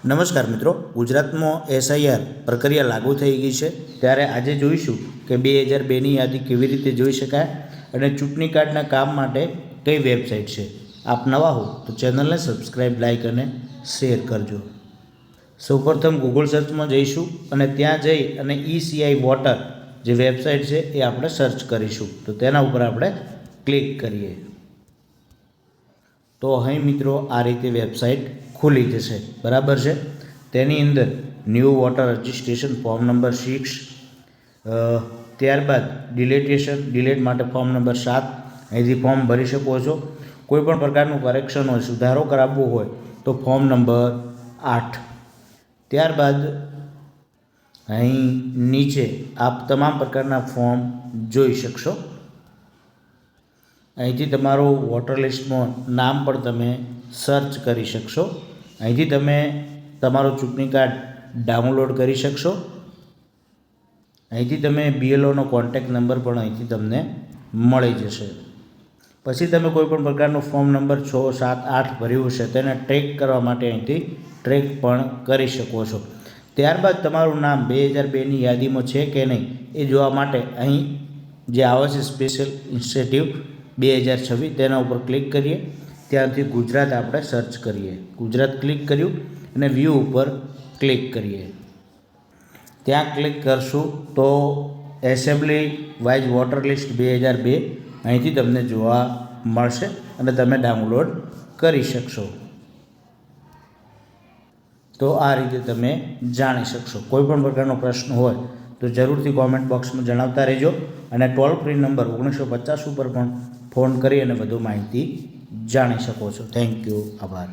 નમસ્કાર મિત્રો, ગુજરાતમાં એસઆઈઆર પ્રક્રિયા લાગુ થઈ ગઈ છે ત્યારે આજે જોઈશું કે 2002ની યાદી કેવી રીતે જોઈ શકાય અને ચૂંટણી કાર્ડના કામ માટે કઈ વેબસાઇટ છે। આપ નવા હો તો ચેનલને સબસ્ક્રાઇબ, લાઇક અને શેર કરજો। સૌપ્રથમ ગૂગલ સર્ચમાં જઈશું અને ત્યાં જઈ અને ECI વોટર જે વેબસાઇટ છે એ આપણે સર્ચ કરીશું। તો તેના ઉપર આપણે ક્લિક કરીએ તો અહીં મિત્રો આ રીતે વેબસાઇટ ખુલી જશે, બરાબર છે। તેની અંદર new water registration form number 6, ત્યારબાદ ડિલેટ માટે ફોર્મ નંબર 7, અહીંથી ફોર્મ ભરી શકો છો। કોઈપણ પ્રકારનું કરેક્શન હોય, સુધારો કરાવવો હોય તો ફોર્મ નંબર 8। ત્યારબાદ અહીં નીચે આપ તમામ પ્રકારના ફોર્મ જોઈ શકશો। અહીંથી તમારું વોટર લિસ્ટમાં નામ પણ તમે સર્ચ કરી શકશો। અહીંથી તમે તમારું ચૂંટણી કાર્ડ ડાઉનલોડ કરી શકશો। અહીંથી તમે BLOનો કોન્ટેક્ટ નંબર પણ અહીંથી તમને મળી જશે। પછી તમે કોઈપણ પ્રકારનો ફોર્મ નંબર 6, 7, 8 ભર્યું હશે તેને ટ્રેક કરવા માટે અહીંથી ટ્રેક પણ કરી શકો છો। ત્યારબાદ તમારું નામ 2002ની યાદીમાં છે કે નહીં એ જોવા માટે અહીં જે આવે છે સ્પેશિયલ ઇનિશિયેટિવ 2026 તેના ઉપર ક્લિક કરીએ। ત્યાંથી ગુજરાત આપણે સર્ચ કરીએ। ગુજરાત ક્લિક કર્યું અને વ્યૂ ઉપર ક્લિક કરીએ। ત્યાં ક્લિક કરશું તો એસેમ્બલી વાઇઝ વોટર લિસ્ટ 2002 અહીંથી તમને જોવા મળશે અને તમે ડાઉનલોડ કરી શકશો। તો આ રીતે તમે જાણી શકશો। કોઈપણ પ્રકારનો પ્રશ્ન હોય તો જરૂરથી કોમેન્ટ બોક્સમાં જણાવતા રહેજો અને ટોલ ફ્રી નંબર 1950 ઉપર પણ ફોન કરી અને વધુ માહિતી જાણી શકો છો। થેન્ક યુ, આભાર।